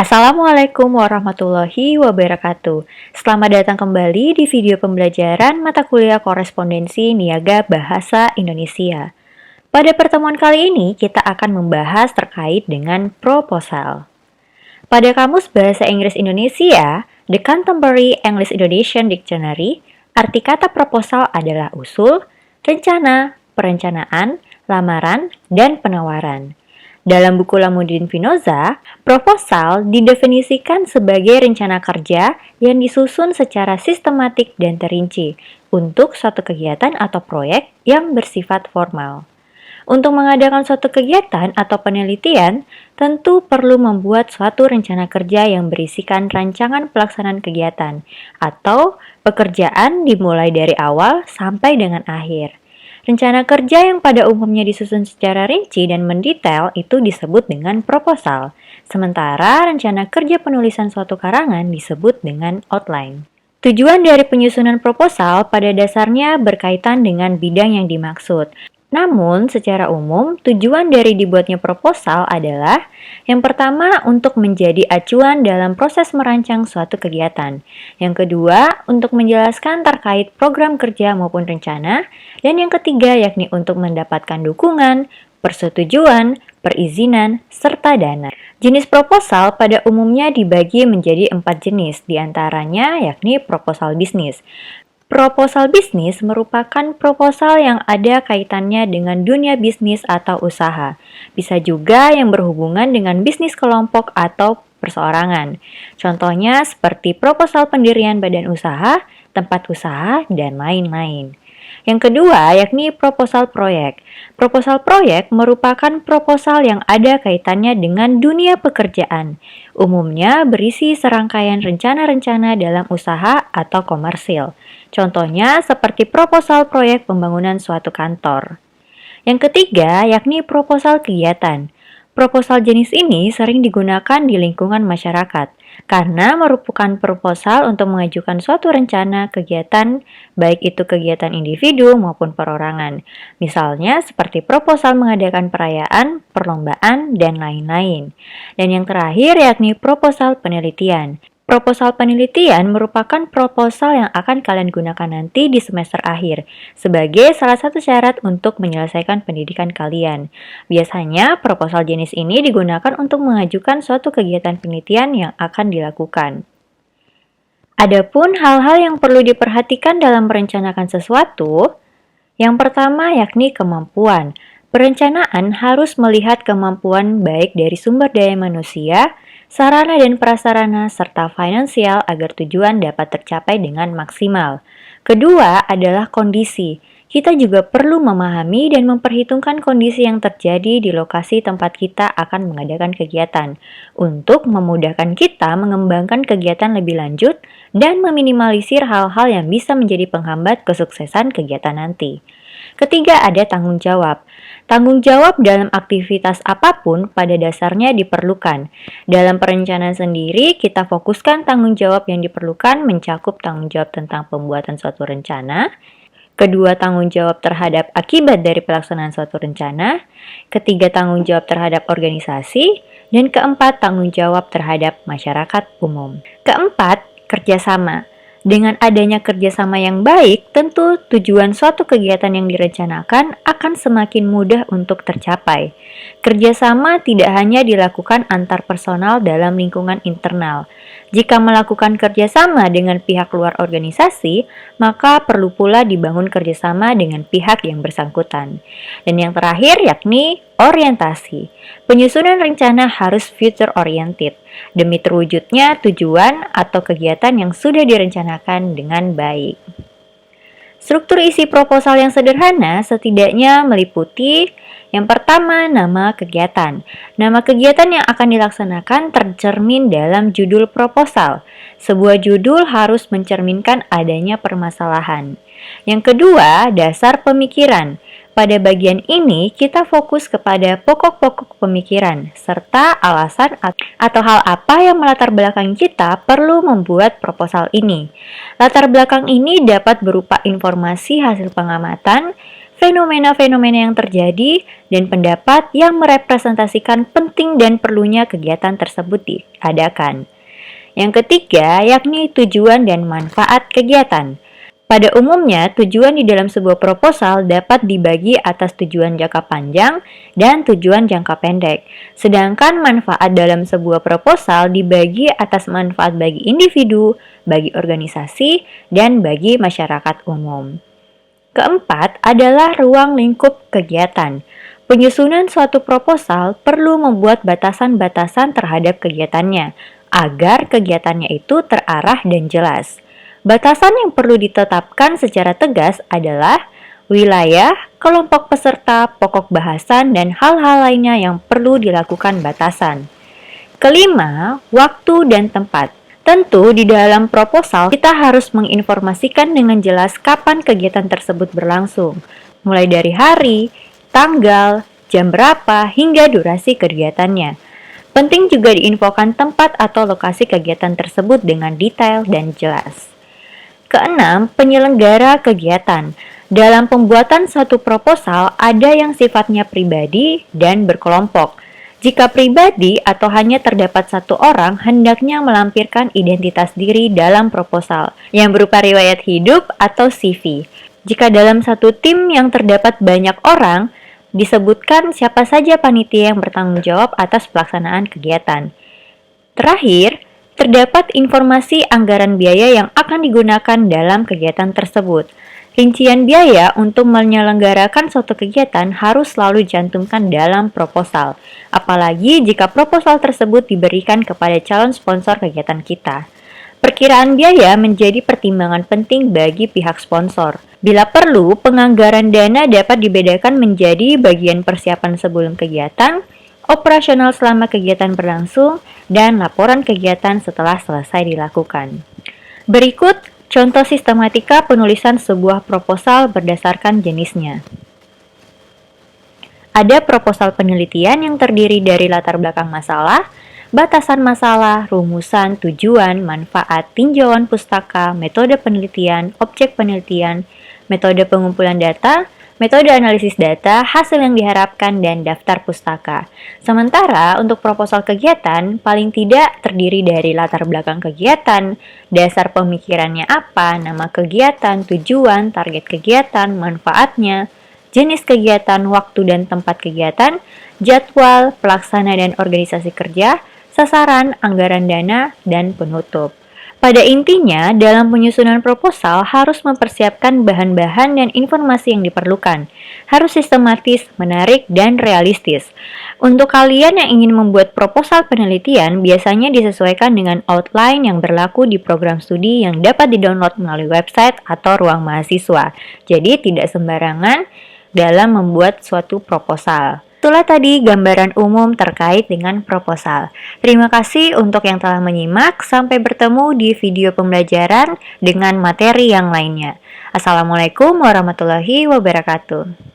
Assalamualaikum warahmatullahi wabarakatuh. Selamat datang kembali di video pembelajaran mata kuliah korespondensi Niaga Bahasa Indonesia. Pada pertemuan kali ini, kita akan membahas terkait dengan proposal. Pada Kamus Bahasa Inggris Indonesia, The Contemporary English Indonesian Dictionary, arti kata proposal adalah usul, rencana, perencanaan, lamaran, dan penawaran. Dalam buku Lamuddin Finoza, proposal didefinisikan sebagai rencana kerja yang disusun secara sistematik dan terinci untuk suatu kegiatan atau proyek yang bersifat formal. Untuk mengadakan suatu kegiatan atau penelitian, tentu perlu membuat suatu rencana kerja yang berisikan rancangan pelaksanaan kegiatan atau pekerjaan dimulai dari awal sampai dengan akhir. Rencana kerja yang pada umumnya disusun secara rinci dan mendetail itu disebut dengan proposal, sementara rencana kerja penulisan suatu karangan disebut dengan outline. Tujuan dari penyusunan proposal pada dasarnya berkaitan dengan bidang yang dimaksud. Namun, secara umum, tujuan dari dibuatnya proposal adalah yang pertama, untuk menjadi acuan dalam proses merancang suatu kegiatan. Yang kedua, untuk menjelaskan terkait program kerja maupun rencana. Dan yang ketiga, yakni untuk mendapatkan dukungan, persetujuan, perizinan, serta dana. Jenis proposal pada umumnya dibagi menjadi 4 jenis, diantaranya yakni proposal bisnis. Proposal bisnis merupakan proposal yang ada kaitannya dengan dunia bisnis atau usaha. Bisa juga yang berhubungan dengan bisnis kelompok atau perseorangan. Contohnya seperti proposal pendirian badan usaha, tempat usaha, dan lain-lain. Yang kedua, yakni proposal proyek. Proposal proyek merupakan proposal yang ada kaitannya dengan dunia pekerjaan. Umumnya berisi serangkaian rencana-rencana dalam usaha atau komersil. Contohnya seperti proposal proyek pembangunan suatu kantor. Yang ketiga, yakni proposal kegiatan. Proposal jenis ini sering digunakan di lingkungan masyarakat karena merupakan proposal untuk mengajukan suatu rencana kegiatan, baik itu kegiatan individu maupun perorangan. Misalnya seperti proposal mengadakan perayaan, perlombaan, dan lain-lain. Dan yang terakhir yakni proposal penelitian. Proposal penelitian merupakan proposal yang akan kalian gunakan nanti di semester akhir sebagai salah satu syarat untuk menyelesaikan pendidikan kalian. Biasanya, proposal jenis ini digunakan untuk mengajukan suatu kegiatan penelitian yang akan dilakukan. Adapun hal-hal yang perlu diperhatikan dalam merencanakan sesuatu, yang pertama yakni kemampuan. Perencanaan harus melihat kemampuan baik dari sumber daya manusia, sarana dan prasarana, serta finansial agar tujuan dapat tercapai dengan maksimal. Kedua adalah kondisi. Kita juga perlu memahami dan memperhitungkan kondisi yang terjadi di lokasi tempat kita akan mengadakan kegiatan untuk memudahkan kita mengembangkan kegiatan lebih lanjut dan meminimalisir hal-hal yang bisa menjadi penghambat kesuksesan kegiatan nanti. Ketiga ada tanggung jawab. Tanggung jawab dalam aktivitas apapun pada dasarnya diperlukan. Dalam perencanaan sendiri, kita fokuskan tanggung jawab yang diperlukan mencakup tanggung jawab tentang pembuatan suatu rencana, kedua tanggung jawab terhadap akibat dari pelaksanaan suatu rencana, ketiga tanggung jawab terhadap organisasi, dan keempat tanggung jawab terhadap masyarakat umum. Keempat, kerjasama. Dengan adanya kerjasama yang baik, tentu tujuan suatu kegiatan yang direncanakan akan semakin mudah untuk tercapai. Kerjasama tidak hanya dilakukan antar personal dalam lingkungan internal. Jika melakukan kerjasama dengan pihak luar organisasi, maka perlu pula dibangun kerjasama dengan pihak yang bersangkutan. Dan yang terakhir yakni orientasi. Penyusunan rencana harus future-oriented demi terwujudnya tujuan atau kegiatan yang sudah direncanakan dengan baik. Struktur isi proposal yang sederhana setidaknya meliputi yang pertama, nama kegiatan. Nama kegiatan yang akan dilaksanakan tercermin dalam judul proposal. Sebuah judul harus mencerminkan adanya permasalahan. Yang kedua, dasar pemikiran. Pada bagian ini, kita fokus kepada pokok-pokok pemikiran, serta alasan atau hal apa yang melatar belakang kita perlu membuat proposal ini. Latar belakang ini dapat berupa informasi hasil pengamatan, fenomena-fenomena yang terjadi, dan pendapat yang merepresentasikan penting dan perlunya kegiatan tersebut diadakan. Yang ketiga, yakni tujuan dan manfaat kegiatan. Pada umumnya, tujuan di dalam sebuah proposal dapat dibagi atas tujuan jangka panjang dan tujuan jangka pendek. Sedangkan manfaat dalam sebuah proposal dibagi atas manfaat bagi individu, bagi organisasi, dan bagi masyarakat umum. Keempat adalah ruang lingkup kegiatan. Penyusunan suatu proposal perlu membuat batasan-batasan terhadap kegiatannya, agar kegiatannya itu terarah dan jelas. Batasan yang perlu ditetapkan secara tegas adalah wilayah, kelompok peserta, pokok bahasan, dan hal-hal lainnya yang perlu dilakukan batasan. Kelima, waktu dan tempat. Tentu di dalam proposal kita harus menginformasikan dengan jelas kapan kegiatan tersebut berlangsung, mulai dari hari, tanggal, jam berapa, hingga durasi kegiatannya. Penting juga diinfokan tempat atau lokasi kegiatan tersebut dengan detail dan jelas. Keenam, penyelenggara kegiatan. Dalam pembuatan satu proposal, ada yang sifatnya pribadi dan berkelompok. Jika pribadi atau hanya terdapat satu orang, hendaknya melampirkan identitas diri dalam proposal, yang berupa riwayat hidup atau CV. Jika dalam satu tim yang terdapat banyak orang, disebutkan siapa saja panitia yang bertanggung jawab atas pelaksanaan kegiatan. Terakhir, terdapat informasi anggaran biaya yang akan digunakan dalam kegiatan tersebut. Rincian biaya untuk menyelenggarakan suatu kegiatan harus selalu dicantumkan dalam proposal, apalagi jika proposal tersebut diberikan kepada calon sponsor kegiatan kita. Perkiraan biaya menjadi pertimbangan penting bagi pihak sponsor. Bila perlu, penganggaran dana dapat dibedakan menjadi bagian persiapan sebelum kegiatan, operasional selama kegiatan berlangsung, dan laporan kegiatan setelah selesai dilakukan. Berikut contoh sistematika penulisan sebuah proposal berdasarkan jenisnya. Ada proposal penelitian yang terdiri dari latar belakang masalah, batasan masalah, rumusan, tujuan, manfaat, tinjauan pustaka, metode penelitian, objek penelitian, metode pengumpulan data, metode analisis data, hasil yang diharapkan, dan daftar pustaka. Sementara untuk proposal kegiatan, paling tidak terdiri dari latar belakang kegiatan, dasar pemikirannya apa, nama kegiatan, tujuan, target kegiatan, manfaatnya, jenis kegiatan, waktu dan tempat kegiatan, jadwal, pelaksana dan organisasi kerja, sasaran, anggaran dana, dan penutup. Pada intinya, dalam penyusunan proposal harus mempersiapkan bahan-bahan dan informasi yang diperlukan. Harus sistematis, menarik, dan realistis. Untuk kalian yang ingin membuat proposal penelitian, biasanya disesuaikan dengan outline yang berlaku di program studi yang dapat di-download melalui website atau ruang mahasiswa. Jadi, tidak sembarangan dalam membuat suatu proposal. Itulah tadi gambaran umum terkait dengan proposal. Terima kasih untuk yang telah menyimak. Sampai bertemu di video pembelajaran dengan materi yang lainnya. Assalamualaikum warahmatullahi wabarakatuh.